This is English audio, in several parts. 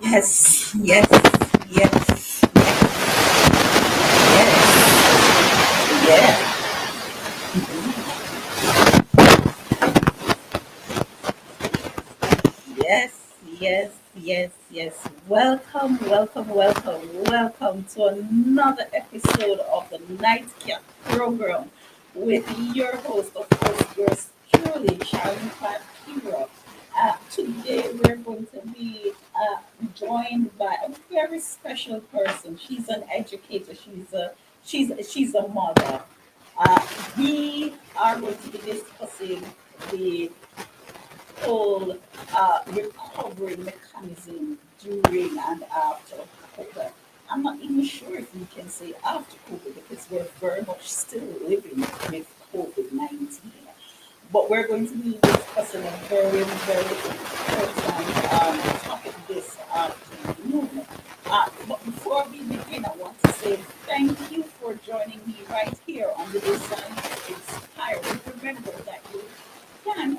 Yes, yes, yes, yes, yes, yes, yes, yes. Welcome, welcome, welcome, welcome to another episode of the Nightcap program with your host, of course, yours truly, Sharon Clark Hero. Today we're going to be joined by a very special person. She's an educator. She's a mother. Uh, we are going to be discussing the whole recovery mechanism during and after COVID. I'm not even sure if we can say after COVID because we're very much still living with COVID-19. But we're going to be discussing a very, very important topic this afternoon. But before we begin, I want to say thank you for joining me right here on the Design to Inspire. Remember that you can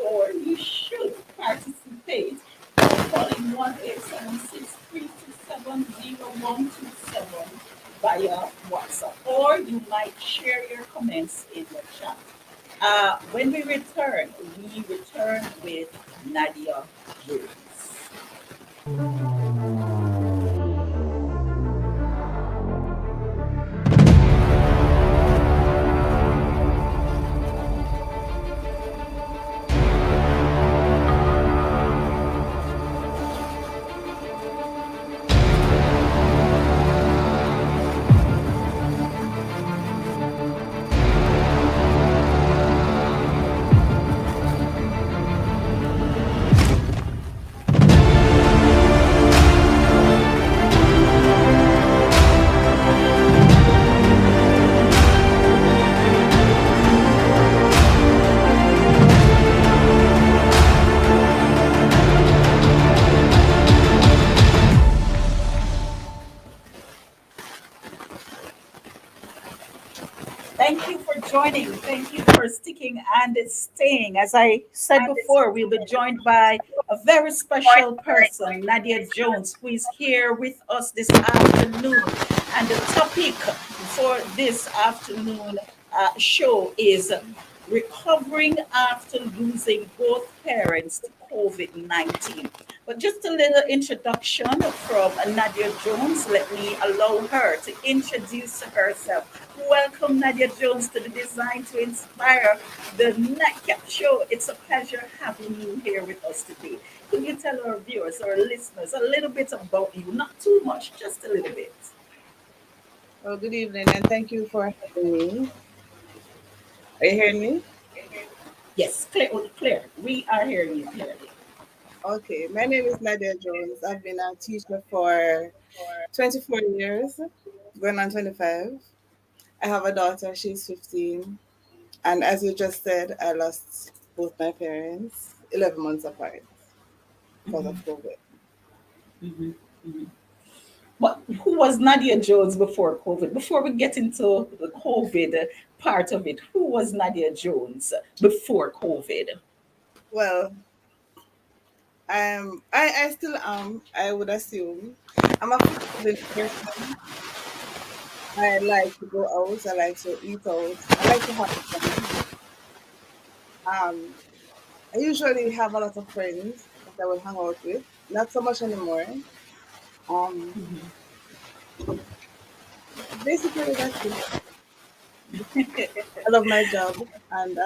or you should participate by calling 1-876-327-0127 via WhatsApp, or you might share your comments in the chat. When we return with Nadia Jone. Thank you for joining. Thank you for sticking and staying. As I said before, we'll be joined by a very special person, Nadia Jones, who is here with us this afternoon. And the topic for this afternoon show is recovering after losing both parents to COVID 19. But just a little introduction from Nadia Jones. Let me allow her to introduce herself. Welcome, Nadia Jones, to the Design to Inspire, the Nightcap Show. It's a pleasure having you here with us today. Can you tell our viewers, our listeners, a little bit about you? Not too much, just a little bit. Oh, good evening, and thank you for having me. Are you hearing me? Yes, clear, clear. We are hearing you clearly. Okay, my name is Nadia Jones. I've been a teacher for 24 years, going on 25. I have a daughter, she's 15. And as you just said, I lost both my parents 11 months apart because Mhm, of COVID. mhm, mhm. But who was Nadia Jones before COVID? Before we get into the COVID part of it, who was Nadia Jones before COVID? Well, I still am. I would assume I'm a food person. I like to go out. I like to eat out. I like to have fun. Um, I usually have a lot of friends that I will hang out with. Not so much anymore. Um, Basically that's it. I love my job, and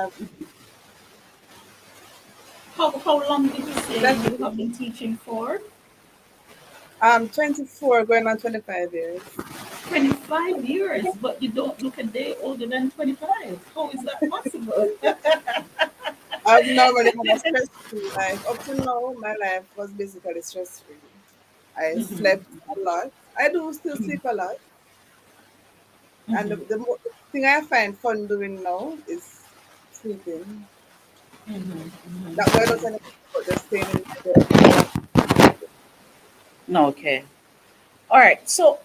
How long did you say that's you it. have been teaching for? I'm 24, going on 25 years. 25 years, but you don't look a day older than 25. How is that possible? I've normally had a stress-free life. Up to now, my life was basically stress-free. I slept a lot. I do still sleep a lot. And the thing I find fun doing now is sleeping. That way I don't anything but just staying in bed and watching TV. Okay. All right. So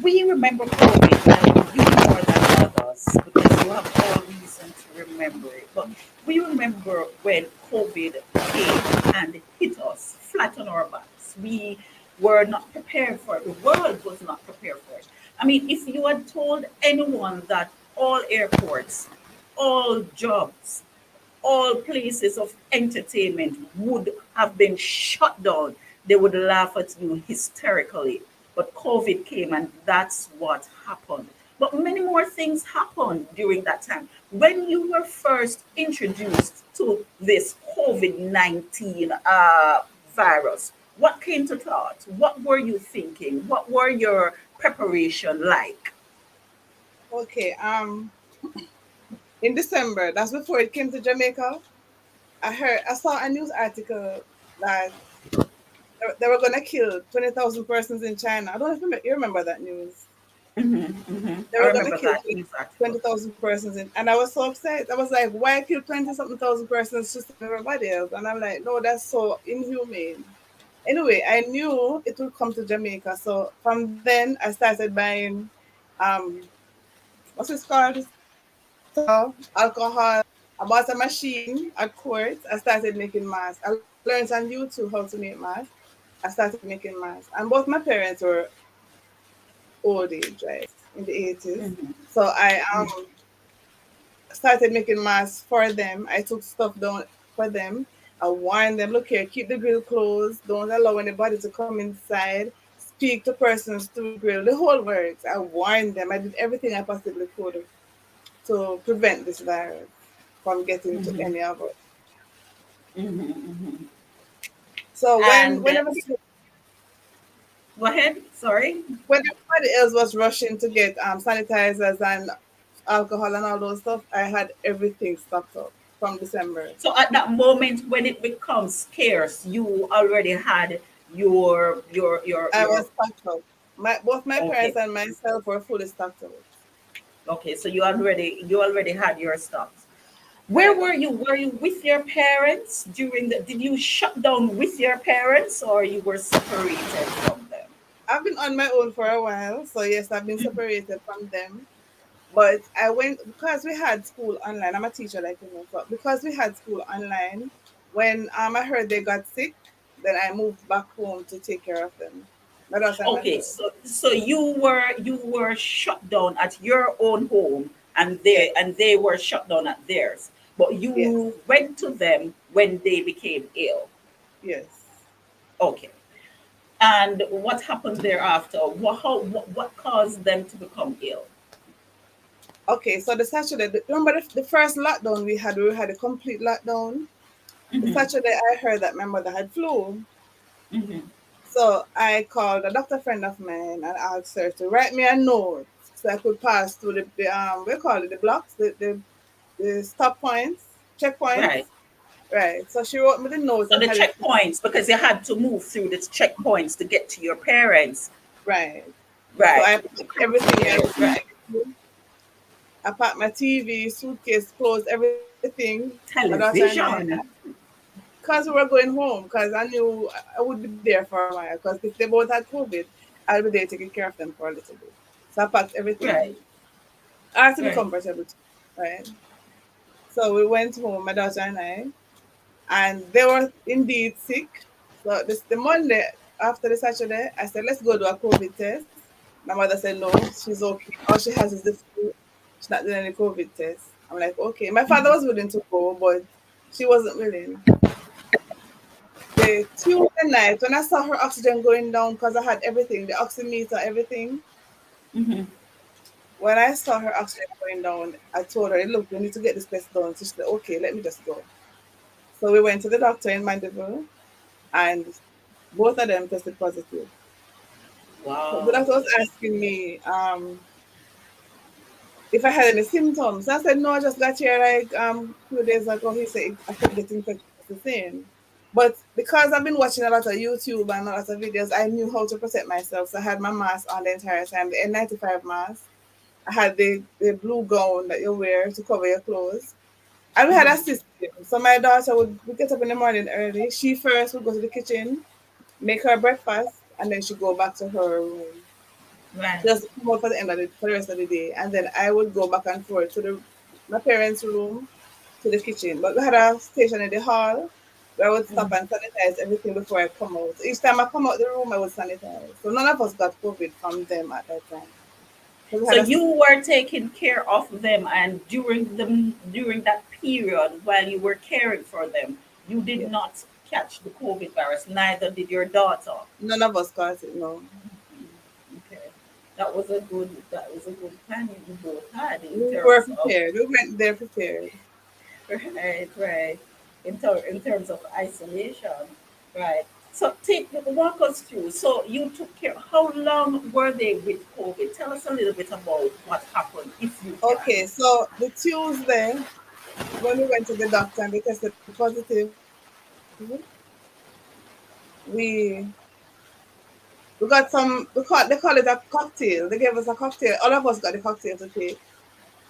we remember COVID, like you more than others, because you have all reason to remember it. But we remember when COVID came and hit us flat on our backs. We were not prepared for it. The world was not prepared for it. I mean, if you had told anyone that all airports, all jobs, all places of entertainment would have been shut down, they would laugh at you hysterically. But COVID came and that's what happened. But many more things happened during that time. When you were first introduced to this COVID-19 virus, what came to thought? What were you thinking? What were your preparation like? Okay, in December, that's before it came to Jamaica. I saw a news article that they were gonna kill 20,000 persons in China. I don't know if you remember that news. They I were gonna remember kill that news article. 20,000 persons and I was so upset. I was like, why kill 20 something thousand persons to save everybody else? And I'm like, no, that's so inhumane. Anyway, I knew it would come to Jamaica. So from then I started buying um what's it called? So alcohol. I bought a machine at court. I started making masks. I learned on YouTube how to make masks. I started making masks. And both my parents were old age, right? In the 80s. So I started making masks for them. I took stuff down for them. I warned them, look here, keep the grill closed. Don't allow anybody to come inside. Speak to persons through the grill. The whole works. I warned them. I did everything I possibly could to prevent this virus from getting to any of us. So And go ahead. Sorry. when everybody else was rushing to get sanitizers and alcohol and all those stuff, I had everything stocked up from December. So at that moment when it becomes scarce, you already had I your was stocked up. Both my okay. parents and myself were fully stocked up. Okay, so you already had your stocks. Where Right. were you? Were you with your parents during the did you shut down with your parents or you were separated from them? I've been on my own for a while, so yes, I've been separated from them. But I went because we had school online. I'm a teacher, like you know, so because we had school online, when I heard they got sick, then I moved back home to take care of them. My daughter and my Okay, son. so you were shut down at your own home and Yes, they were shut down at theirs. But yes, you went to them when they became ill. yes. Okay. And what happened thereafter? What caused them to become ill? Okay, so the Saturday, remember the first lockdown we had a complete lockdown. The Saturday I heard that my mother had flu. So I called a doctor friend of mine and asked her to write me a note so I could pass through we call it the blocks, the stop points, checkpoints. Right. Right. So she wrote me the note So and the had it checkpoints, because you had to move through the checkpoints to get to your parents. right. So Right. I The packed everything I criteria, right. needed. I packed my TV, suitcase, clothes, everything. My daughter and Television. because we were going home, because I knew I would be there for a while, because they both had COVID. I'll be there taking care of them for a little bit. So I packed everything. Right. I had to be Right. comfortable too, right? So we went home, my daughter and I, and they were indeed sick. So this the Monday after the Saturday, I said, let's go do a COVID test. My mother said no, she's okay. All she has is the flu. She's not doing any COVID test. I'm like, okay. My father was willing to go, but she wasn't willing. The Tuesday night, when I saw her oxygen going down, because I had everything, the oximeter, everything. Mm-hmm. When I saw her oxygen going down, I told her, look, we need to get this test done. So she said, okay, let me just go. So we went to the doctor in Mandeville, and both of them tested positive. So the Wow. doctor was asking me if I had any symptoms. I said, no, I just got here like a few days ago. He said I could get infected. That's the same. But because I've been watching a lot of YouTube and a lot of videos, I knew how to protect myself. So I had my mask on the entire time, the N95 mask. I had the blue gown that you wear to cover your clothes. And we had a system. So my daughter would get up in the morning early. She first would go to the kitchen, make her breakfast, and then she'd go back to her room. Right. She just come out for the end of for the rest of the day. And then I would go back and forth to the my parents' room to the kitchen. But we had a station in the hall where I would stop and sanitize everything before I come out. Each time I come out the room I would sanitize. So none of us got COVID from them at that time. So we So had a you system. were taking care of them, and during that period while you were caring for them, you did Yeah. not catch the COVID virus. Neither did your daughter. None of us got it, no. Okay, that was a good plan you both had in We were terms of prepared. We went there prepared. right, in terms of isolation, right. So walk us through. So you took care. How long were they with COVID? Tell us a little bit about what happened, if you can. Okay, so the Tuesday when we went to the doctor and they tested positive, we we got some they call it a cocktail. They gave us a cocktail. All of us got the cocktail to take.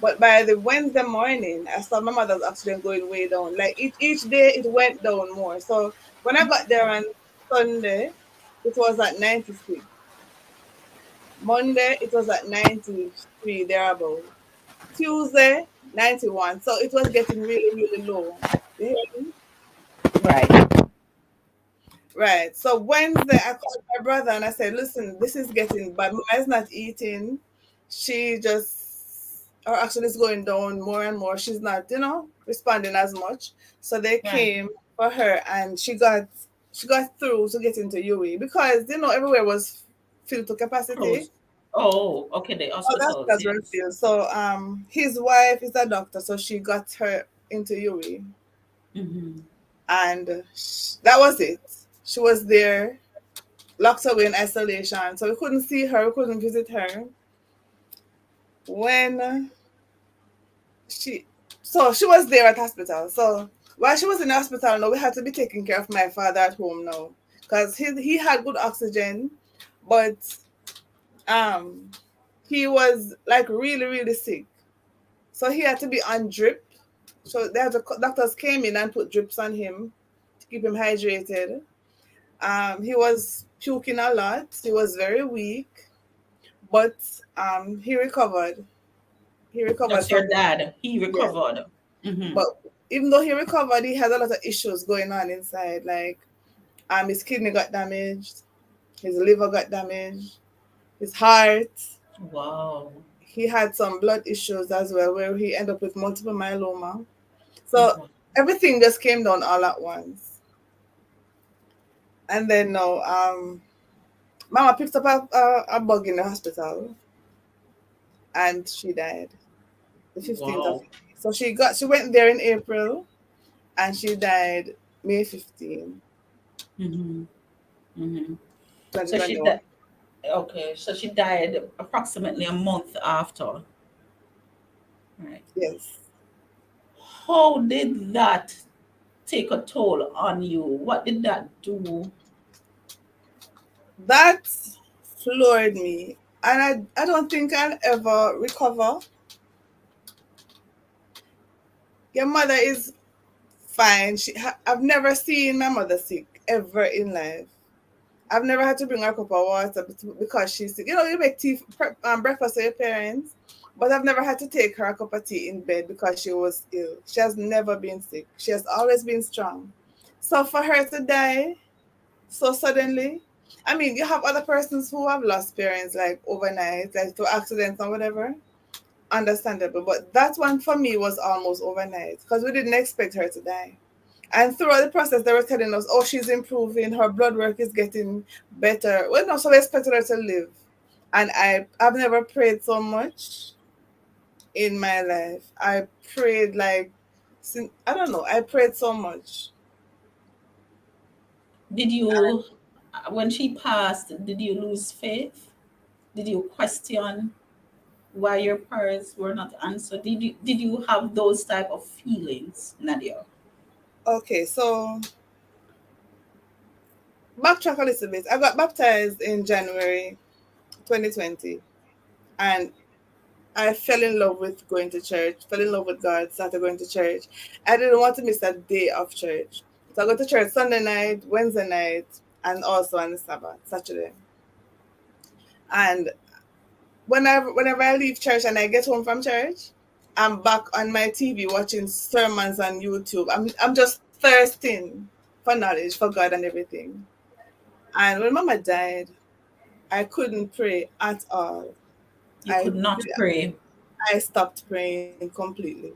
But by the Wednesday morning, I saw my mother's oxygen going way down. Like each day it went down more. So when I got there on Sunday, it was at 96. Monday it was at 93 thereabout. Tuesday 91. So it was getting really, really low. You hear me? Right. Right. So Wednesday, I called my brother and I said, "Listen, this is getting bad. Mama's not eating. She just, her action is going down more and more. She's not, responding as much." So they Right. came for her, and she got through to get into UE because everywhere was filled to capacity. Close. Oh, okay. The All the hospitals, hospitals were yes. filled. So his wife is a doctor, so she got her into UE, Hmm. and that was it. She was there locked away in isolation. So we couldn't see her, we couldn't visit her. When she she was there at hospital. So while she was in the hospital now, we had to be taking care of my father at home now. Because he had good oxygen, but um he was like really, really sick. So he had to be on drip. So the doctors came in and put drips on him to keep him hydrated. He was puking a lot. He was very weak, but he recovered. He recovered That's your from the dad. He yes. recovered. Hmm. But even though he recovered, he had a lot of issues going on inside. Like his kidney got damaged, his liver got damaged, his heart. Wow. He had some blood issues as well, where he ended up with multiple myeloma. So Wow. everything just came down all at once. And then now, Mama picked up a bug in the hospital, and she died the 15th of Wow. May. So she went there in April, and she died May 15, Hmm. Hmm. So she 2021. died. Okay. So she died approximately a month after. Right. Yes. How did that take a toll on you? What did that do? That floored me. And I don't think I'll ever recover. Your mother is fine. I've never seen my mother sick ever in life. I've never had to bring her a cup of water because she's sick. You know, you make breakfast for your parents, but I've never had to take her a cup of tea in bed because she was ill. She has never been sick. She has always been strong. So for her to die so suddenly, I mean, you have other persons who have lost parents like overnight, like through accidents or whatever. Understandable, but that one for me was almost overnight because we didn't expect her to die. And throughout the process, they were telling us, "Oh, she's improving. Her blood work is getting better." Well, no, so we expected her to live. And I've never prayed so much in my life. I prayed like, I don't know. I prayed so much. Did you, when she passed, did you lose faith? Did you question why your prayers were not answered? Did you have those type of feelings, Nadia? Okay, so backtrack a little bit. I got baptized in January 2020, and I fell in love with going to church, fell in love with God, started going to church. I didn't want to miss a day of church. So I go to church Sunday night, Wednesday night, and also on the Sabbath, Saturday. And whenever I leave church and I get home from church, I'm back on my TV watching sermons on YouTube. I'm just thirsting for knowledge, for God and everything. And when Mama died, I couldn't pray at all. You could not pray. I stopped praying completely.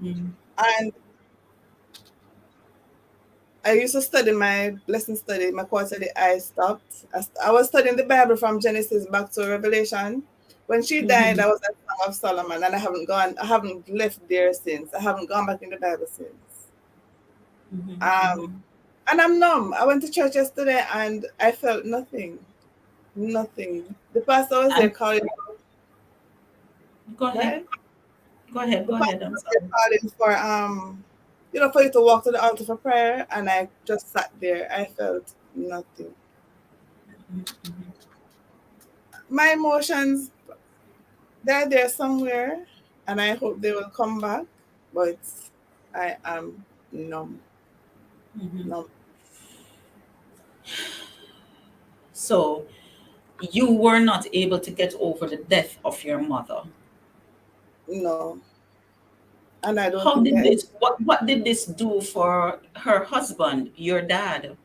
Mm-hmm. And I used to study my lesson study, my quarterly. I stopped. I was studying the Bible from Genesis back to Revelation. When she died, Mm-hmm. I was at Song of Solomon, and I haven't left there since. I haven't gone back in the Bible since. Um, Mm-hmm. and I'm numb. I went to church yesterday, and I felt nothing, nothing. The pastor was there And calling. go Go ahead. ahead. Go ahead. The Go pastor ahead. I'm was there sorry. calling for for you to walk to the altar for prayer, and I just sat there. I felt nothing. Mm-hmm. My emotions, they're there somewhere, and I hope they will come back, but I am numb. Mm-hmm. Numb. So you were not able to get over the death of your mother. No, and I don't How think did this? What did this do for her husband, your dad?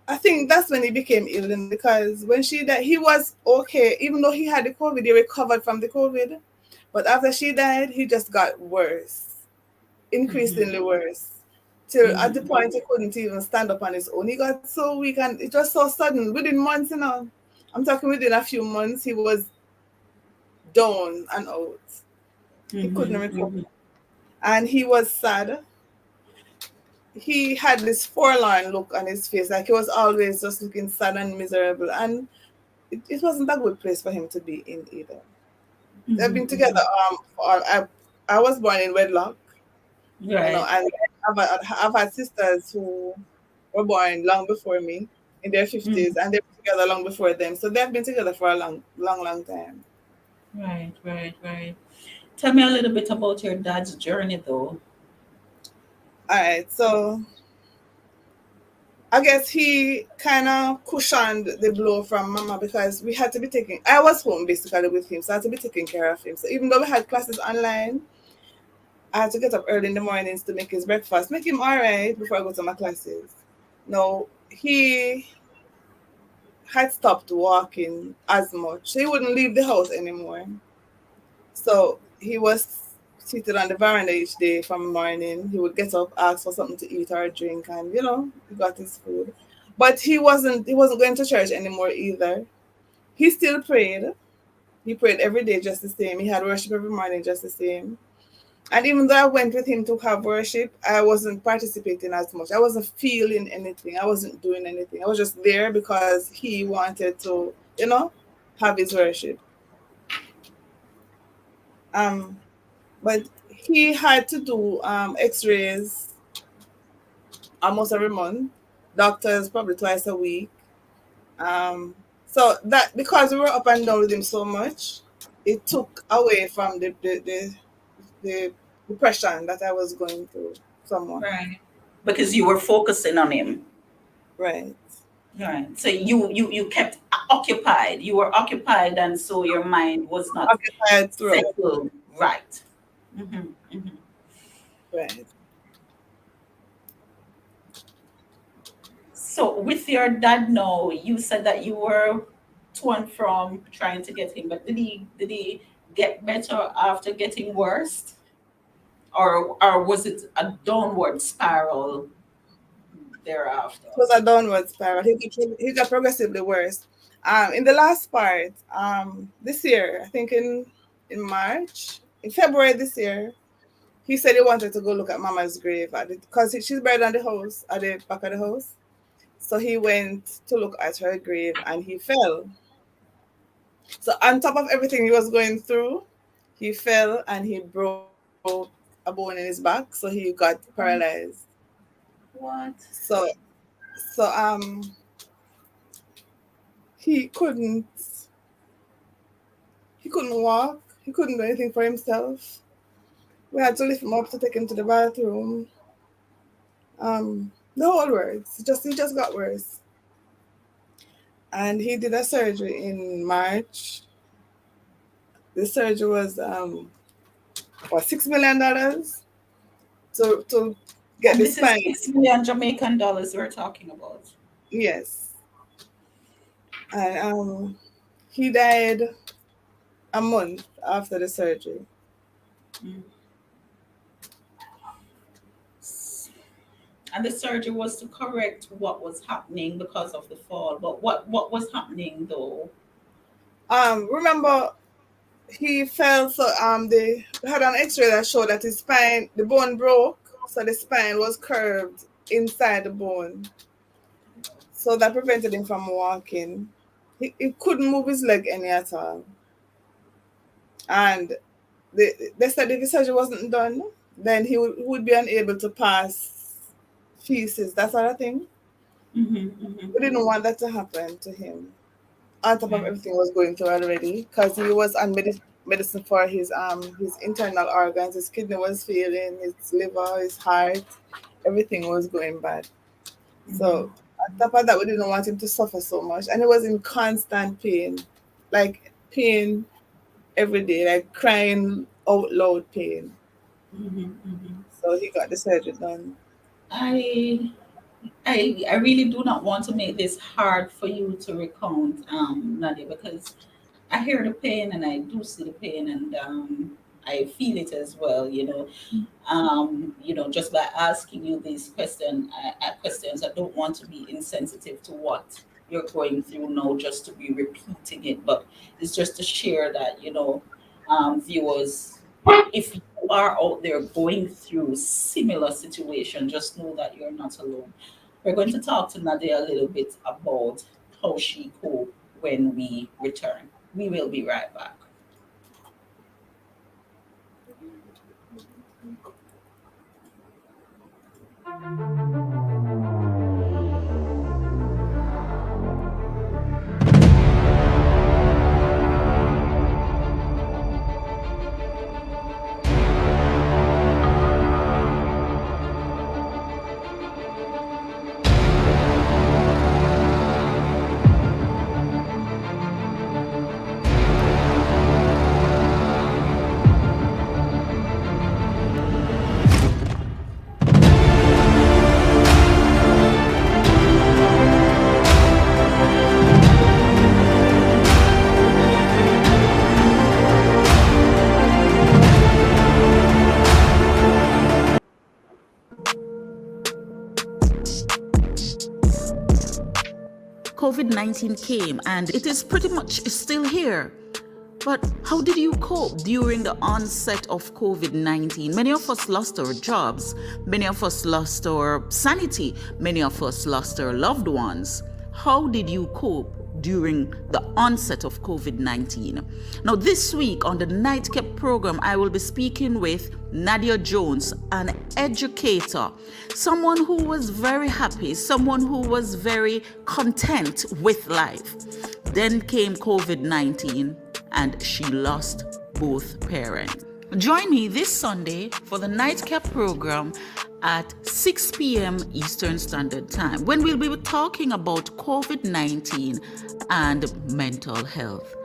I think that's when he became ill, because when she died, he was okay. Even though he had the COVID, he recovered from the COVID. But after she died, he just got worse, Mm-hmm. increasingly worse. Till at the Mm-hmm. point he couldn't even stand up on his own. He got so weak, and it was so sudden. Within months, I'm talking within a few months, he was down and out. He couldn't Mm-hmm. recover. Mm-hmm. And he was sad. He had this forlorn look on his face, like he was always just looking sad and miserable. And it wasn't a good place for him to be in either. They've been together. Mm-hmm. I was born in wedlock, Right. and I've had sisters who were born long before me, in their Mm-hmm. 50s, and they've been together long before them. So they've been together for a long, long, long time. Right. Right. Right. Tell me a little bit about your dad's journey, though. All right, so I guess he kind of cushioned the blow from Mama, because we had to be taking. I was home basically with him, so I had to be taking care of him. So even though we had classes online, I had to get up early in the mornings to make his breakfast, make him all right before I go to my classes. No, he had stopped walking as much. He wouldn't leave the house anymore. So he was seated on the veranda each day from morning. He would get up, ask for something to eat or drink, and he got his food. But he wasn't going to church anymore either. He still prayed. He prayed every day just the same. He had worship every morning just the same. And even though I went with him to have worship, I wasn't participating as much. I wasn't feeling anything. I wasn't doing anything. I was just there because he wanted to, have his worship. Um, but he had to do X-rays almost every month. Doctors probably twice a week. So that, because we were up and down with him so much, it took away from the depression that I was going through somewhat. Right. Because you were focusing on him. Right. Right. So you kept occupied. You were occupied, and so your mind was not occupied throughout. settled. Right. Hmm. Hmm. Right. So with your dad now, you said that you were torn from trying to get him, but did he get better after getting worse, or was it a downward spiral thereafter? It was a downward spiral. He got progressively worse. In the last part, this year, I think in March, in February this year, he said he wanted to go look at Mama's grave because she's buried on the house at the back of the house. So he went to look at her grave and he fell. So on top of everything he was going through, he fell and he broke a bone in his back, so he got paralyzed. What? So so he couldn't walk. He couldn't do anything for himself. We had to lift him up to take him to the bathroom. The whole works. He just got worse. And he did a surgery in March. The surgery was what, $6 million to get And the this is spine. 6 million Jamaican dollars we're talking about. Yes. And he died a month after the surgery. Mm. And the surgery was to correct what was happening because of the fall. But what was happening though? Remember he fell, so they had an X-ray that showed that his spine, the bone broke, so the spine was curved inside the bone, so that prevented him from walking. He couldn't move his leg any at all, and they said if the surgery wasn't done, then he would be unable to pass feces, that sort of thing. Hmm. Hmm. We didn't want that to happen to him. On top of Right. everything was going through already, because he was on medicine for his internal organs. His kidney was failing, his liver, his heart, everything was going bad. Hmm. So on top of that, we didn't want him to suffer so much, and he was in constant pain, like pain every day, like crying out loud pain. Hmm. Hmm. So he got the surgery done. I I really do not want to make this hard for you to recount, Nadia, because I hear the pain and I do see the pain, and I feel it as well. Just by asking you these questions, I don't want to be insensitive to what you're going through now, just to be repeating it, but it's just to share that, viewers, if you are out there going through similar situation, just know that you're not alone. We're going to talk to Nadia a little bit about how she coped when we return. We will be right back. COVID-19 came and it is pretty much still here. But how did you cope during the onset of COVID-19? Many of us lost our jobs, many of us lost our sanity, many of us lost our loved ones. How did you cope during the onset of COVID-19? Now, this week on the Nightcap program, I will be speaking with Nadia Jone, an educator, someone who was very happy, someone who was very content with life. Then came COVID-19 and she lost both parents. Join me this Sunday for the Nightcap program at 6 p.m. Eastern Standard Time when we'll be talking about COVID-19 and mental health.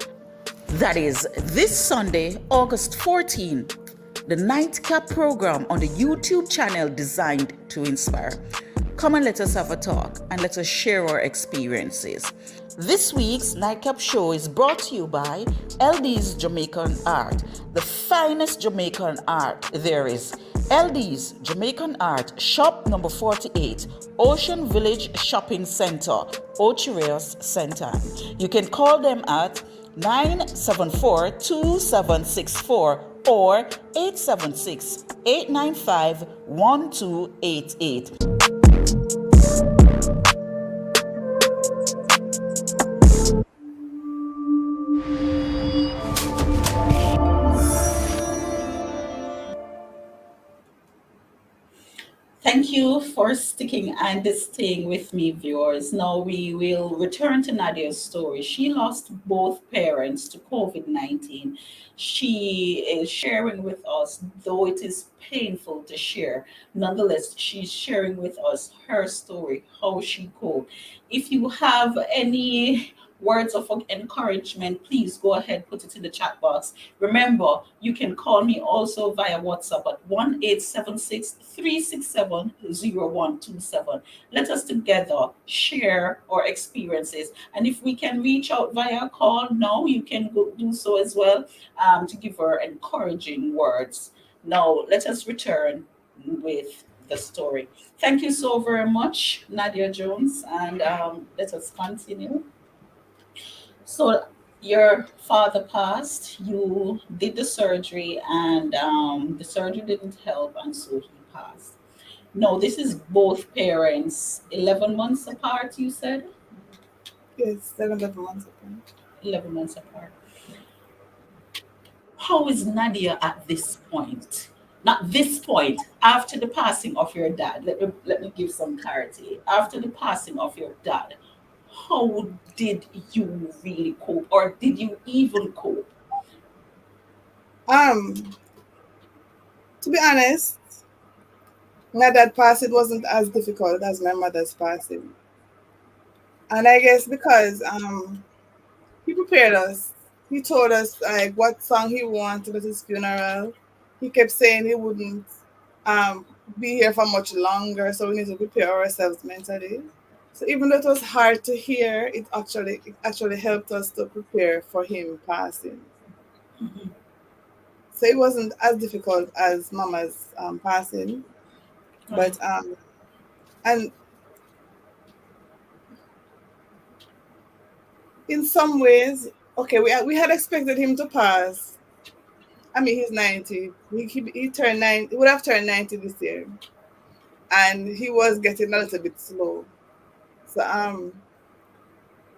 That is this Sunday, August 14, the Nightcap program on the YouTube channel designed to inspire. Come and let us have a talk and let us share our experiences. This week's Nightcap show is brought to you by LD's Jamaican Art, the finest Jamaican art there is. LD's Jamaican Art, shop number 48, Ocean Village Shopping Center, Ochireos Center. You can call them at 974-2764 or 876-895-1288. Thank you for sticking and staying with me, viewers. Now we will return to Nadia's story. She lost both parents to COVID-19. She is sharing with us, though it is painful to share. Nonetheless, she's sharing with us her story, how she coped. If you have any words of encouragement, please go ahead, put it in the chat box. Remember, you can call me also via WhatsApp at 1-876-367-0127. Let us together share our experiences. And if we can reach out via call now, you can go do so as well, to give her encouraging words. Now, let us return with the story. Thank you so very much, Nadia Jones, and let us continue. So your father passed, you did the surgery, and the surgery didn't help, and so he passed. No, this is both parents, 11 months apart, you said? Yes, 7 months ago. 11 months apart. How is Nadia at this point? Not this point, after the passing of your dad. Let me give some clarity. After the passing of your dad, how did you really cope, or did you even cope? Um, to be honest, my dad passing wasn't as difficult as my mother's passing. And I guess because he prepared us. He told us like what song he wanted at his funeral. He kept saying he wouldn't um be here for much longer, so we need to prepare ourselves mentally. So even though it was hard to hear, it actually helped us to prepare for him passing. Mhm. So it wasn't as difficult as Mama's passing, Right. but and in some ways, okay, we had expected him to pass. I mean, he's 90. He turned 9. He would have turned 90 this year, and he was getting a little bit slow. So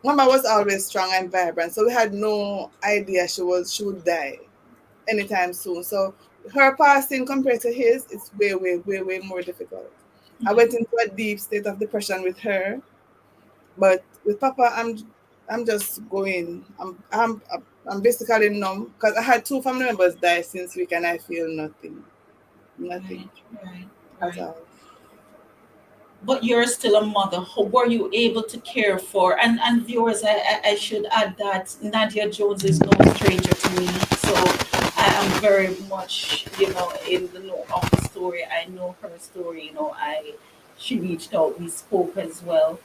Mama was always strong and vibrant, so we had no idea she would die anytime soon. So her passing compared to his, it's way, way, way, way more difficult. I Mhm. went into a deep state of depression with her, but with Papa, I'm just going. I'm basically numb because I had two family members die since week, and I feel nothing, nothing Right, right, at right. all. But you're still a mother. How were you able to care for? And viewers, I should add that Nadia Jones is no stranger to me. So I am very much, in the know of the story. I know her story. She reached out. We spoke as well.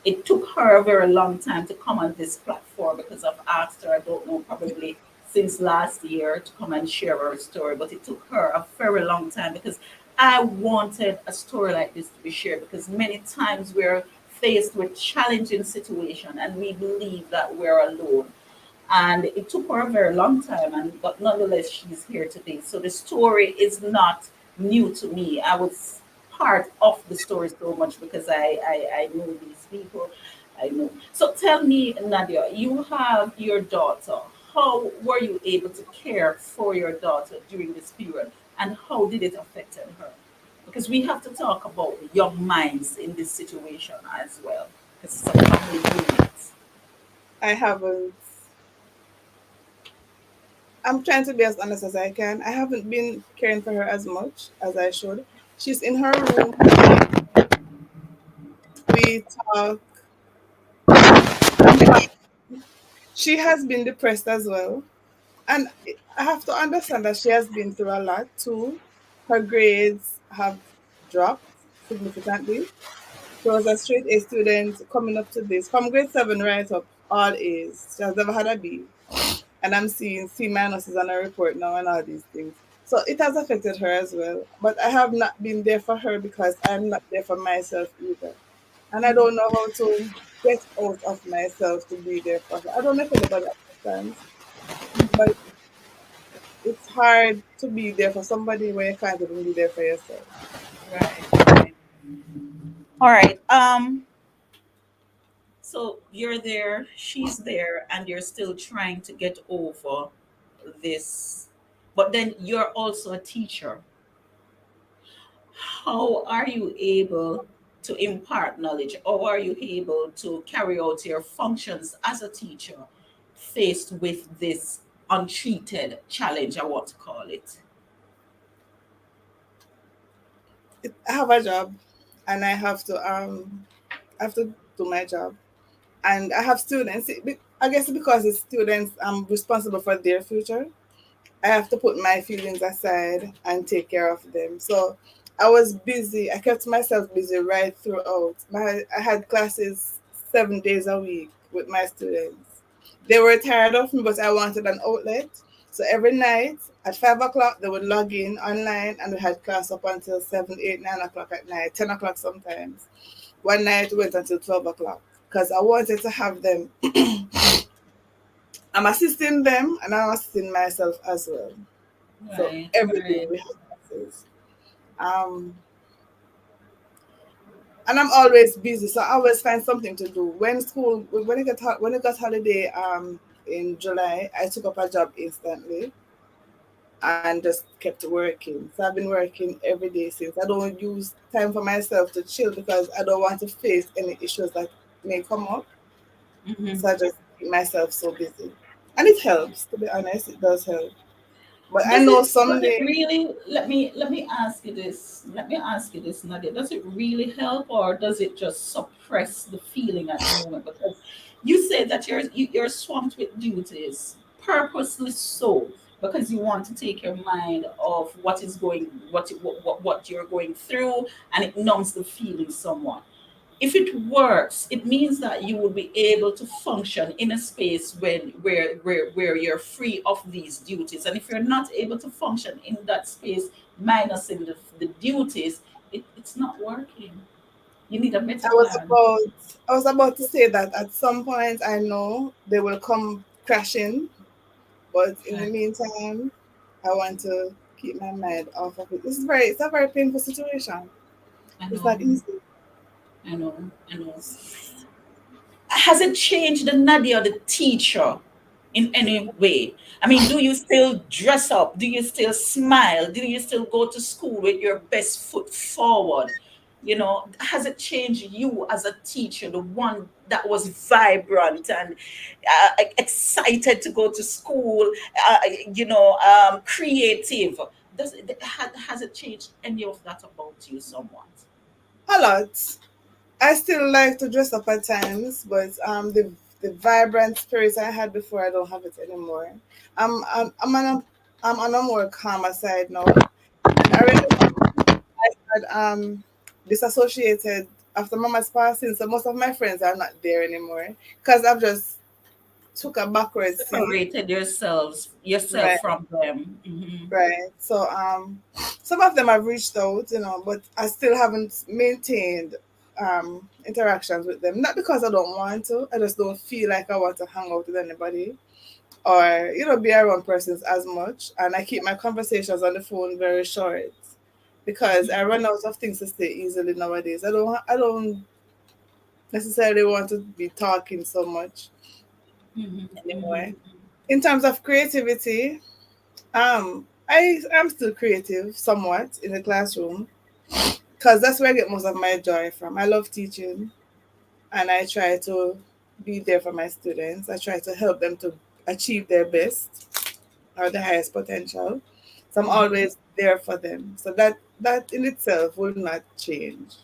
It took her a very long time to come on this platform because I've asked her. I don't know, probably since last year to come and share her story. But it took her a very long time because I wanted a story like this to be shared because many times we're faced with challenging situation and we believe that we're alone. And it took her a very long time, and but nonetheless, she's here today. So the story is not new to me. I was part of the story so much because I know these people. I know. So tell me, Nadia, you have your daughter. How were you able to care for your daughter during this period, and how did it affect her? Because we have to talk about young minds in this situation as well. Because it's a family unit. I haven't. I'm trying to be as honest as I can. I haven't been caring for her as much as I should. She's in her room. We talk. I'm happy. She has been depressed as well. And I have to understand that she has been through a lot too. Her grades have dropped significantly. She was a straight A student coming up to this from grade 7 right up, all A's. She has never had a B. And I'm seeing C minuses on her report now and all these things. So it has affected her as well. But I have not been there for her because I'm not there for myself either. And I don't know how to get out of myself to be there for her. I don't know if anybody understands, but it's hard to be there for somebody when you can't even be there for yourself. Right, right. All right. So you're there, she's there, and you're still trying to get over this. But then you're also a teacher. How are you able to impart knowledge? How are you able to carry out your functions as a teacher faced with this untreated challenge, I want to call it? I have a job and I have to do my job. And I have students. I guess because it's students, I'm responsible for their future. I have to put my feelings aside and take care of them. So I was busy. I kept myself busy right throughout. I had classes 7 days a week with my students. They were tired of me, but I wanted an outlet. So every night at 5 o'clock, they would log in online and we had class up until 7, 8, 9 o'clock at night, 10 o'clock sometimes. One night went until 12 o'clock because I wanted to have them. I'm assisting them and I'm assisting myself as well. So Right, every day right. we have classes. Um, and I'm always busy, so I always find something to do. When it got holiday in July, I took up a job instantly and just kept working. So I've been working every day since. I don't use time for myself to chill because I don't want to face any issues that may come up. Mhm. So I just keep myself so busy. And it helps, to be honest, it does help. But I know Does it someday really, let me ask you this. Let me ask you this, Nadia. Does it really help or does it just suppress the feeling at the moment? Because you say that you're swamped with duties, purposely so, because you want to take your mind off what you're going through, and it numbs the feeling somewhat. If it works, it means that you will be able to function in a space where you're free of these duties. And if you're not able to function in that space, minus in the duties, it's not working. You need a better plan. I was about to say that at some point I know they will come crashing, but in the Right. meantime, I want to keep my mind off of it. It's a very painful situation. I It's know, not easy. I know, I know. Has it changed the Nadia, the teacher, in any way? I mean, do you still dress up? Do you still smile? Do you still go to school with your best foot forward? Has it changed you as a teacher, the one that was vibrant and excited to go to school, creative? Has it changed any of that about you somewhat? A lot. I still like to dress up at times, but the vibrant spirit I had before, I don't have it anymore. I'm on a more calmer side now, and I remember I had disassociated after Mama's passing, so most of my friends are not there anymore because I've just took a backward seat. Separated yourself Right, from them. Hmm. right. So some of them have reached out, but I still haven't maintained interactions with them. Not because I don't want to, I just don't feel like I want to hang out with anybody or be around persons as much. And I keep my conversations on the phone very short because I run out of things to say easily nowadays. I don't necessarily want to be talking so much Hmm. anymore. Hmm. In terms of creativity, I am still creative somewhat in the classroom because that's where I get most of my joy from. I love teaching and I try to be there for my students. I try to help them to achieve their best. or the highest potential. So I'm Mhm. always there for them. So that in itself will not change.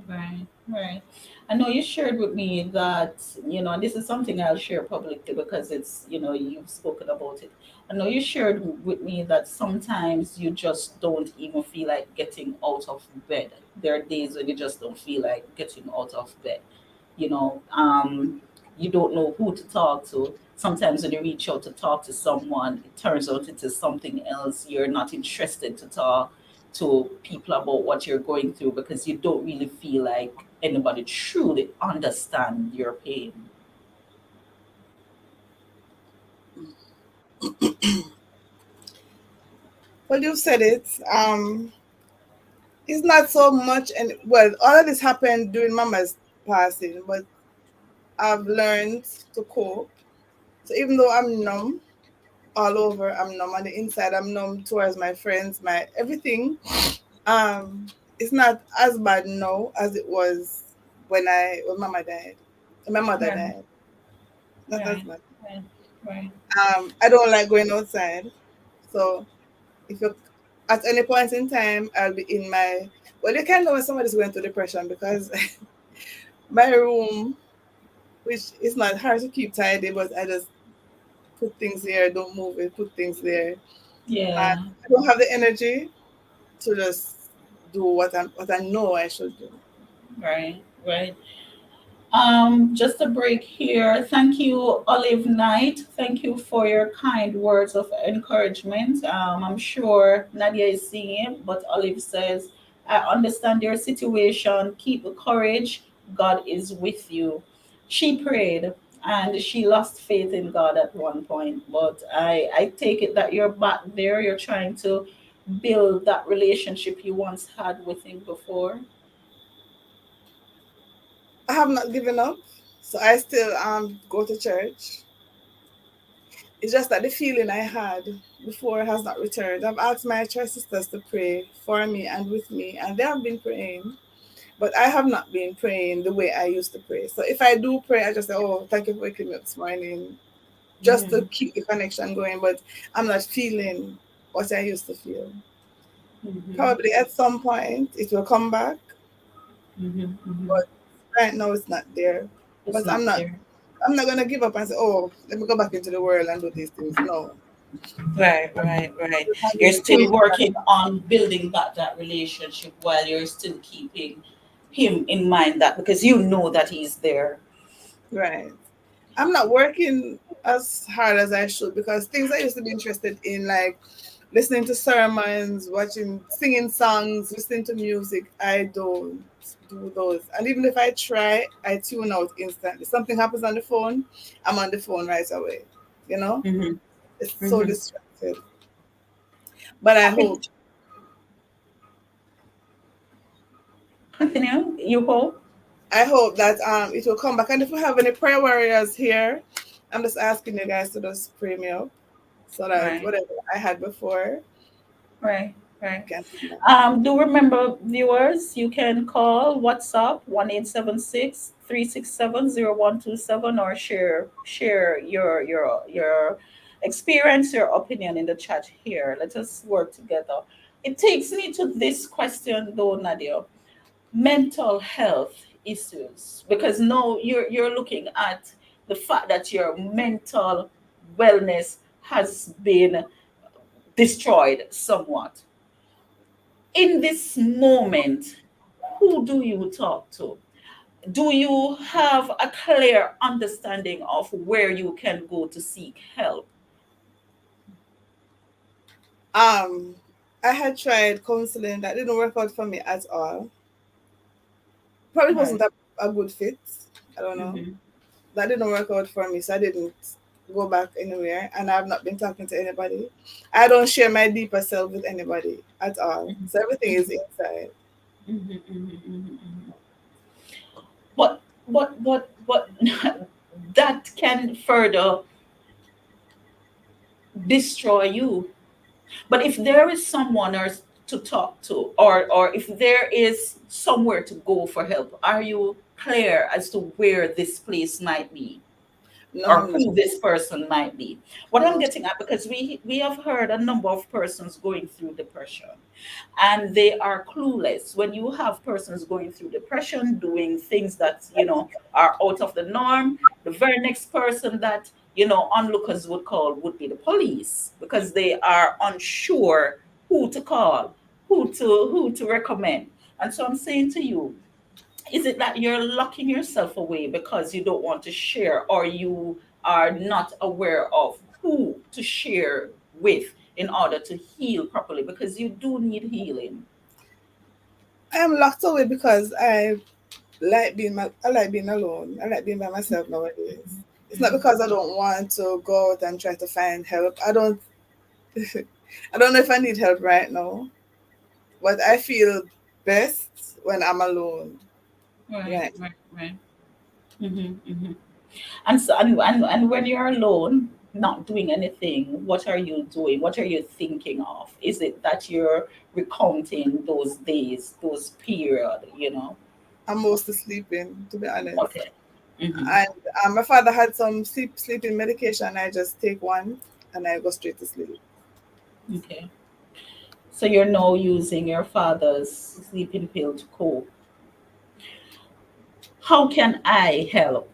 Right, right. I know you shared with me that, and this is something I'll share publicly because you've spoken about it. I know you shared with me that sometimes you just don't even feel like getting out of bed. There are days when you just don't feel like getting out of bed. You know, um, you don't know who to talk to. Sometimes when you reach out to talk to someone, it turns out it is something else. You're not interested to talk to people about what you're going through because you don't really feel like anybody truly understand your pain. Well, you said it. It's not so much, and well, all of this happened during Mama's passing, but I've learned to cope. So even though I'm numb all over, I'm numb on the inside, I'm numb towards my friends, my everything. It's not as bad now as it was when Mama died, when my mother Right, died. Not as right, bad. right, right. I don't like going outside, so if you at any point in time, I'll be in my. Well, you can know when somebody's going through depression because my room, which is not hard to keep tidy, but I just put things here, don't move it, put things there. And Yeah, I don't have the energy to just do what I know I should do. right, right. Just a break here. Thank you, Olive Knight. Thank you for your kind words of encouragement. I'm sure Nadia is seeing it, but Olive says, I understand your situation. Keep the courage. God is with you. She prayed and she lost faith in God at one point, but I take it that you're back there. You're trying to build that relationship you once had with Him before. I have not given up, so I still go to church. It's just that the feeling I had before has not returned. I've asked my church sisters to pray for me and with me, and they have been praying, but I have not been praying the way I used to pray. So if I do pray, I just say, "Oh, thank you for waking me up this morning," just to Hmm. keep the connection going. But I'm not feeling what I used to feel. Hmm. Probably at some point it will come back, Hmm. Hmm. but right now it's not there. It's But not there. I'm not gonna give up and say, "Oh, let me go back into the world and do these things." No, Right, right, right. You're having still faith. working on building that relationship while you're still keeping him in mind, that because you know that he's there. Right. I'm not working as hard as I should because things I used to be interested in, like listening to sermons, watching, singing songs, listening to music, I don't do those. And even if I try, I tune out instantly. Something happens on the phone, I'm on the phone right away. You know, Mm-hmm. it's so Mm-hmm. distracted. But Continue. You hope. I hope that it will come back. And if we have any prayer warriors here, I'm just asking you guys to just pray me up so that Right. whatever I had before Right, right. can come back. Do remember, viewers, you can call WhatsApp 1-876-367-0127 or share your experience, your opinion in the chat here. Let us work together. It takes me to this question though, Nadia. Mental health issues. Because now you're looking at the fact that your mental wellness has been destroyed somewhat. In this moment, who do you talk to? Do you have a clear understanding of where you can go to seek help? Um, I had tried counseling that didn't work out for me at all. Probably wasn't Right. a good fit. I don't know. Mm-hmm. That didn't work out for me, so I didn't go back anywhere, and I've not been talking to anybody. I don't share my deeper self with anybody at all. So everything is inside. Mm-hmm. Mm-hmm. Mm-hmm. But that can further destroy you. But if there is someone else to talk to, or if there is somewhere to go for help, are you clear as to where this place might be? No, or I'm not. who this person might be. What I'm No. getting at, because we have heard a number of persons going through depression, and they are clueless. When you have persons going through depression, doing things that are out of the norm, the very next person that onlookers would call would be the police, because they are unsure who to call, who to recommend. And so I'm saying to you, is it that you're locking yourself away because you don't want to share, or you are not aware of who to share with in order to heal properly? Because you do need healing. I am locked away because I like being alone. I like being by myself nowadays. It's not because I don't want to go out and try to find help. I don't know if I need help right now, but I feel best when I'm alone. Right, Right. right, right. Mm-hmm. And so, and when you're alone, not doing anything, what are you doing? What are you thinking of? Is it that you're recounting those days, those period? I'm mostly sleeping, to be honest. Okay. Mm-hmm. And my father had some sleeping medication. I just take one and I go straight to sleep. Okay. So you're now using your father's sleeping pill to cope. How can I help?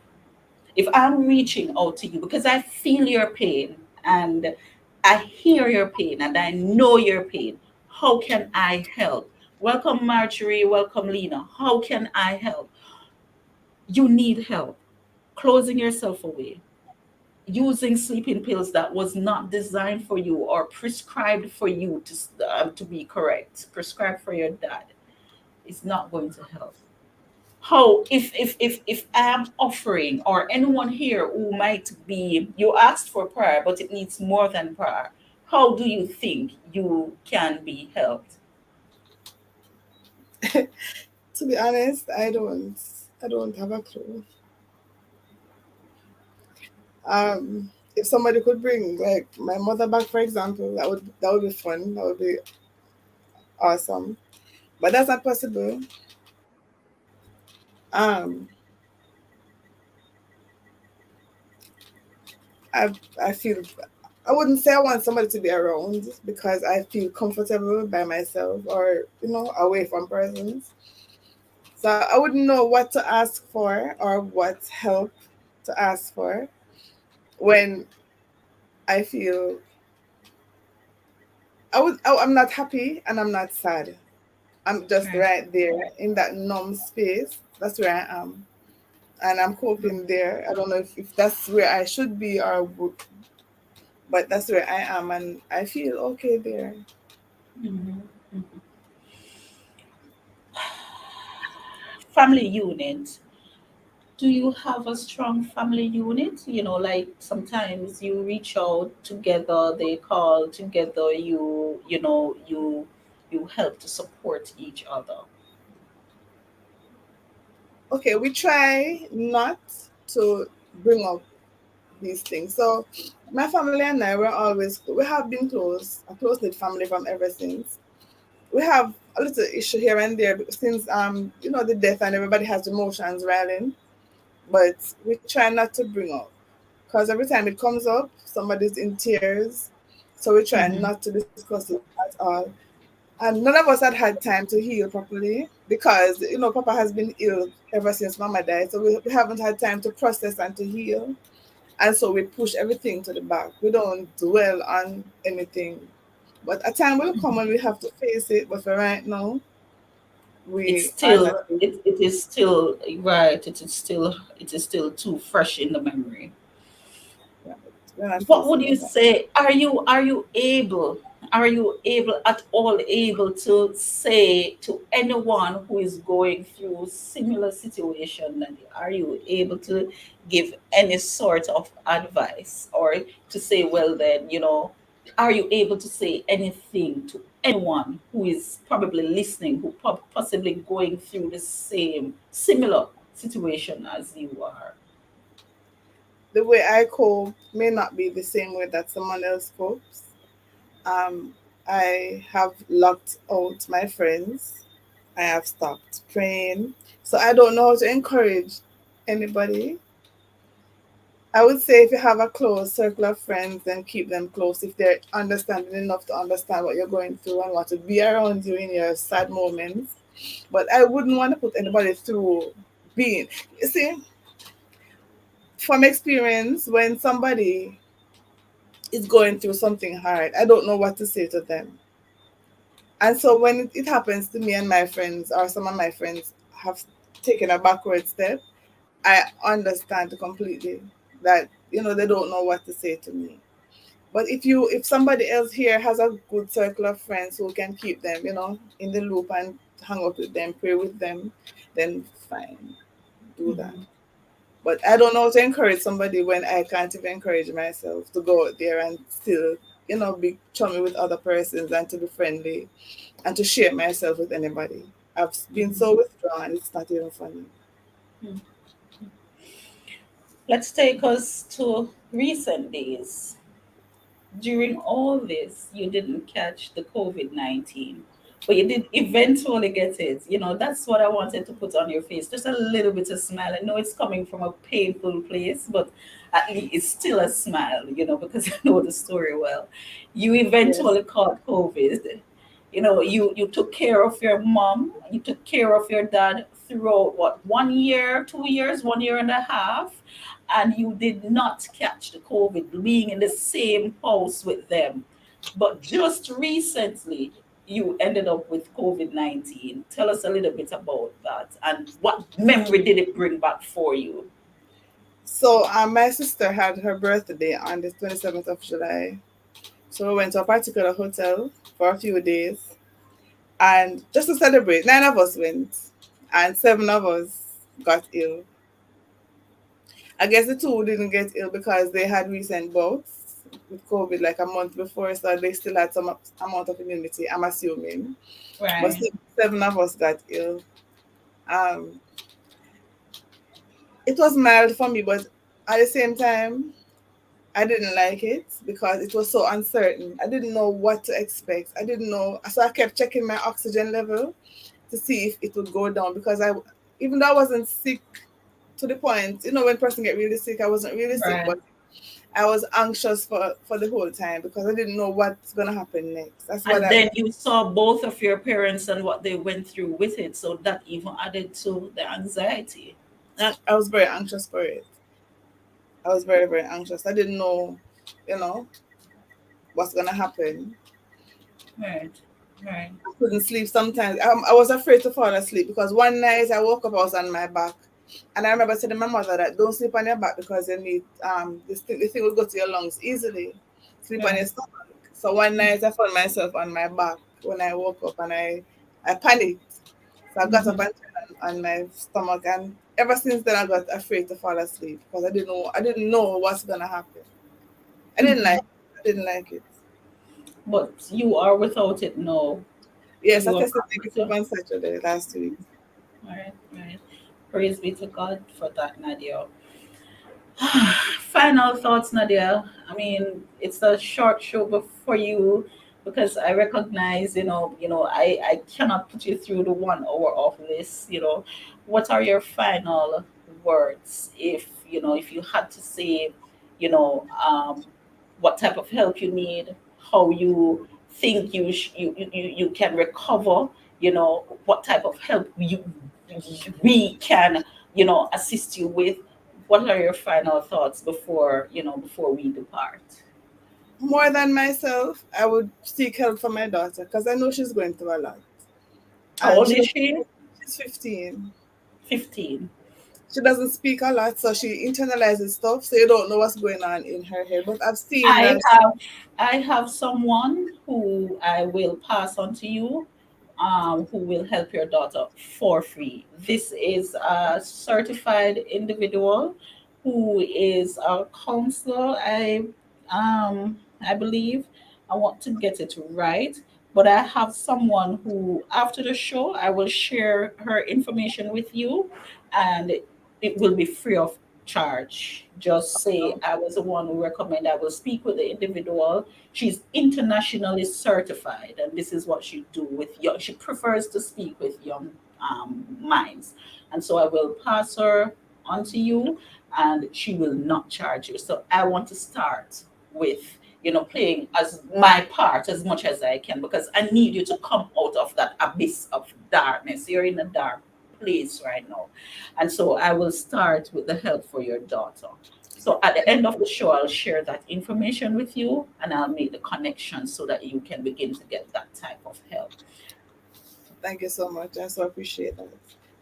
If I'm reaching out to you because I feel your pain and I hear your pain and I know your pain, how can I help? Welcome, Marjorie. Welcome, Lena. How can I help? You need help. Closing yourself away, using sleeping pills that was not designed for you or prescribed for you to be correct, prescribed for your dad, is not going to help. How, if I'm offering, or anyone here who might be, you asked for prayer but it needs more than prayer, how do you think you can be helped? To be honest, I don't have a clue. If somebody could bring like my mother back, for example, that would be fun. That would be awesome. But that's not possible. Um, I I feel I wouldn't say I want somebody to be around because I feel comfortable by myself or away from persons. So I wouldn't know what to ask for or what help to ask for when I feel I'm not happy and I'm not sad. I'm just Right. right there in that numb space. That's where I am. And I'm coping there. I don't know if that's where I should be but that's where I am and I feel okay there. Mhm. Mhm. Family unit. Do you have a strong family unit? Like sometimes you reach out together, they call together, you help to support each other. Okay, we try not to bring up these things. So my family and I we have been a close knit family from ever since. We have a little issue here and there since the death and everybody has emotions riling, but we try not to bring up because every time it comes up, somebody's in tears. So we try Hmm. not to discuss it at all. And none of us had time to heal properly because Papa has been ill ever since Mama died. So we haven't had time to process and to heal. And so we push everything to the back. We don't dwell on anything. But a time will come when we have to face it. But for right now, It's we are not. still, it is still right. It is still too fresh in the memory. We're not What would facing you it. say? Are you able at all able to say to anyone who is going through similar situation? Nadia? Are you able to give any sort of advice, or to say, well, then, are you able to say anything to anyone who is probably listening, who possibly going through the same similar situation as you are? The way I cope may not be the same way that someone else copes. Um, I have locked out my friends. I have stopped praying. So I don't know how to encourage anybody. I would say if you have a close circle of friends, then keep them close if they're understanding enough to understand what you're going through and want to be around you in your sad moments. But I wouldn't want to put anybody through being. You see, from experience, when somebody is going through something hard, I don't know what to say to them. And so when it happens to me and my friends, or some of my friends have taken a backward step, I understand completely that they don't know what to say to me. But if somebody else here has a good circle of friends who can keep them, in the loop and hang out with them, pray with them, then fine, do that. Mhm. But I don't know how to encourage somebody when I can't even encourage myself to go out there and still, be chummy with other persons and to be friendly and to share myself with anybody. I've been Mhm. so withdrawn, it's not even funny. Mhm. Let's take us to recent days. During all this, you didn't catch the COVID-19, but you did eventually get it. That's what I wanted to put on your face. Just a little bit of smile. I know it's coming from a painful place, but at least it's still a smile, because I know the story well. You Yes. eventually caught COVID. You took care of your mom, you took care of your dad throughout what, 1 year, 2 years, 1 year and a half, and you did not catch the COVID being in the same house with them. But just recently, you ended up with COVID-19. Tell us a little bit about that and what memory did it bring back for you? So my sister had her birthday on the 27th of July. So we went to a particular hotel for a few days. And just to celebrate, 9 of us went, and 7 of us got ill. I guess the two didn't get ill because they had recent bouts with COVID like a month before, so they still had some amount of immunity, I'm assuming. But Right. still, 7 of us got ill. Um, it was mild for me, but at the same time, I didn't like it because it was so uncertain. I didn't know what to expect. I didn't know, so I kept checking my oxygen level to see if it would go down because even though I wasn't sick to the point, when person get really sick, I wasn't really sick, Right. but I was anxious for the whole time because I didn't know what's gonna happen next. That's what And then you saw both of your parents and what they went through with it. So that even added to the anxiety. I was very anxious for it. I was very, very anxious. I didn't know, you know, what's gonna happen. Right. Right. I couldn't sleep sometimes. I was afraid to fall asleep because one night I woke up, I was on my back. And I remember telling my mother that don't sleep on your back because you need this thing will go to your lungs easily. Sleep on your Right. stomach. So one night I found myself on my back when I woke up and I panicked. So I got up Mhm. and turned on my stomach and ever since then I got afraid to fall asleep because I didn't know what's gonna happen. I didn't like Mhm. I didn't like it. But you are without it now. Yes, I You are tested back with negative it. on Saturday last week. Right, right. Praise be to God for that, Nadia. Final thoughts, Nadia. I mean, it's a short show for you because I recognize, I cannot put you through the 1 hour of this. What are your final words if you had to say, you know, um, what type of help you need, how you think you can recover, what type of help we can, assist you with. What are your final thoughts before we depart? More than myself, I would seek help for my daughter because I know she's going through a lot. How And old is she? she's 15. 15. She doesn't speak a lot, so she internalizes stuff, so you don't know what's going on in her head. But I've seen I that. have I have someone who I will pass on to you, who will help your daughter for free. This is a certified individual who is a counselor. I believe I want to get it right, but I have someone who after the show I will share her information with you, and it will be free of charge. Just say I was the one who recommend. I will speak with the individual. She's internationally certified, and this is what she do with young. She prefers to speak with young minds, and so I will pass her on to you. and she will not charge you. So I want to start with, playing as my part as much as I can, because I need you to come out of that abyss of darkness. You're in a dark place right now. And so I will start with the help for your daughter. So at the end of the show, I'll share that information with you, and I'll make the connection so that you can begin to get that type of help. Thank you so much. I so appreciate that.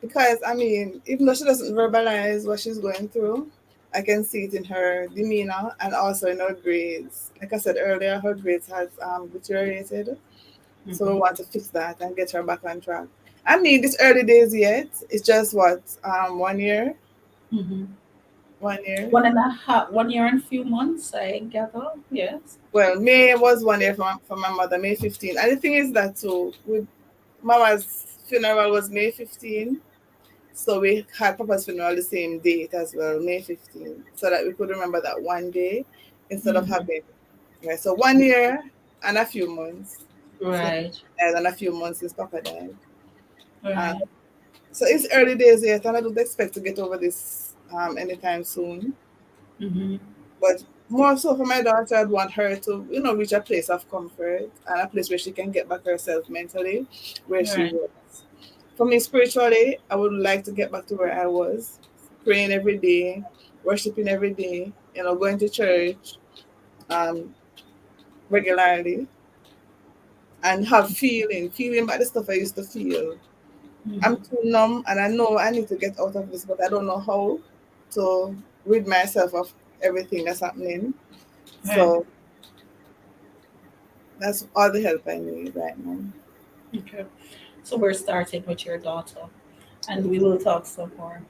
Because I mean, even though she doesn't verbalize what she's going through, I can see it in her demeanor and also in her grades. Like I said earlier, her grades has deteriorated. So we Mhm. want to fix that and get her back on track. I mean, it's early days yet. It's just what, 1 year? Mhm. 1 year. 1.5, 1 year and few months, I gather. Yes. Well, May was 1 year for my mother, May 15. And the thing is that too, with Mama's funeral was May 15. So we had Papa's funeral the same date as well, May 15, so that we could remember that one day instead of Mhm. having, yeah, so 1 year and a few months since Right. Papa died and a few months since Papa died. Um, Right. so it's early days yet, and I don't expect to get over this anytime soon. Mhm. But more so for my daughter, I'd want her to, reach a place of comfort and a place where she can get back herself mentally, where she Right. was. For me, spiritually, I would like to get back to where I was, praying every day, worshiping every day, going to church um, regularly, and have feeling back the stuff I used to feel. I'm Mhm. too numb, and I know I need to get out of this, but I don't know how to rid myself of everything that's happening. Right. So that's all the help I need right now. Okay. So we're starting with your daughter, and we will talk some more.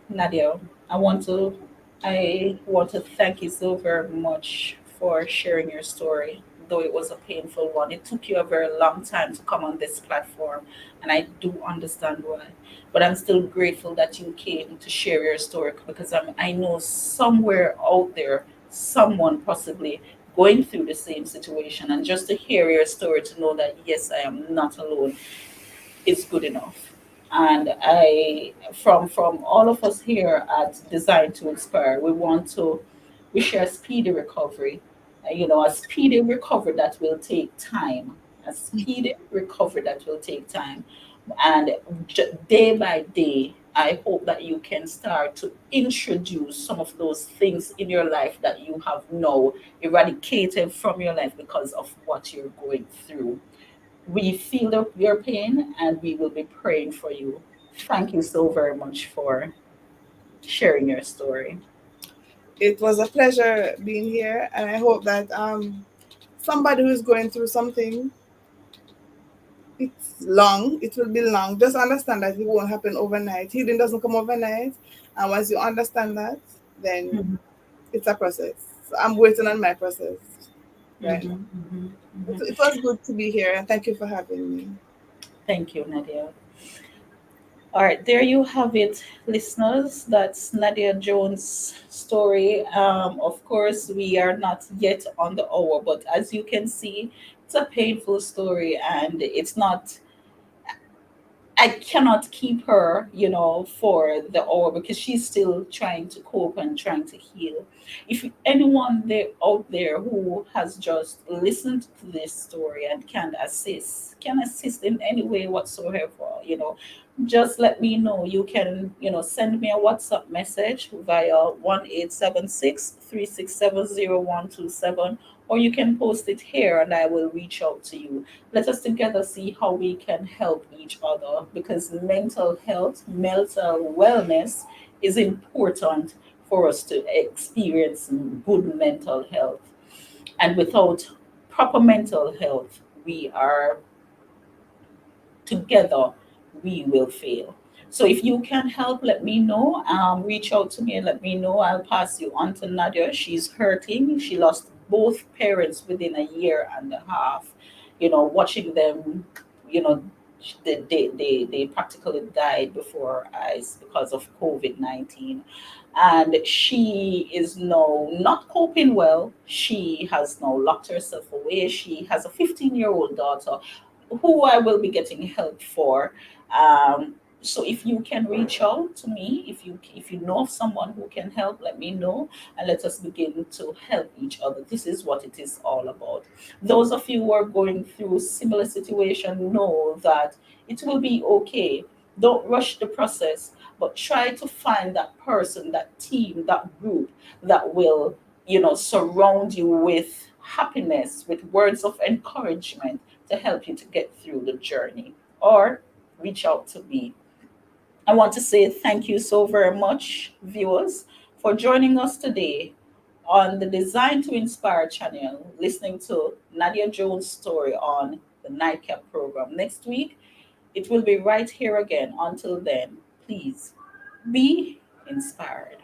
Nadia, I want to I want to thank you so very much for sharing your story, though it was a painful one. It took you a very long time to come on this platform, and I do understand why. But I'm still grateful that you came to share your story, because I know somewhere out there, someone possibly going through the same situation, and just to hear your story, to know that yes, I am not alone, is good enough. And from all of us here at Design to Inspire, we share speedy recovery. A speedy recovery that will take time. A speedy recovery that will take time. And day by day, I hope that you can start to introduce some of those things in your life that you have now eradicated from your life because of what you're going through. We feel your pain, and we will be praying for you. Thank you so very much for sharing your story. It was a pleasure being here, and I hope that somebody who is going through something, it's long, it will be long. Just understand that it won't happen overnight. Healing doesn't come overnight, and once you understand that, then Mhm, it's a process. So I'm waiting on my process right now. mhm, mhm, It, mhm. it was good to be here, and thank you for having me. Thank you, Nadia. All right, there you have it, listeners. That's Nadia Jones' story. Of course, we are not yet on the hour, but as you can see, it's a painful story, and it's not I cannot keep her, for the hour, because she's still trying to cope and trying to heal. If anyone there out there who has just listened to this story and can assist in any way whatsoever, just let me know. You can, send me a WhatsApp message via 1-876-367-0127, or you can post it here and I will reach out to you. Let us together see how we can help each other, because mental health, mental wellness is important for us to experience good mental health. And without proper mental health, we are together, we will fail. So if you can help, let me know. Reach out to me and let me know. I'll pass you on to Nadia. She's hurting. She lost both parents within a year and a half. Watching them, you know, they practically died before our eyes because of COVID-19. And she is now not coping well. She has now locked herself away. She has a 15-year-old daughter who I will be getting help for. Um, So if you can reach out to me, if you know of someone who can help, let me know, and let us begin to help each other. This is what it is all about. Those of you who are going through similar situation know that it will be okay. Don't rush the process, but try to find that person, that team, that group that will, surround you with happiness, with words of encouragement to help you to get through the journey. Or reach out to me. I want to say thank you so very much, viewers, for joining us today on the Design to Inspire channel, listening to Nadia Jones' story on the Nightcap program. Next week, it will be right here again. Until then, please be inspired.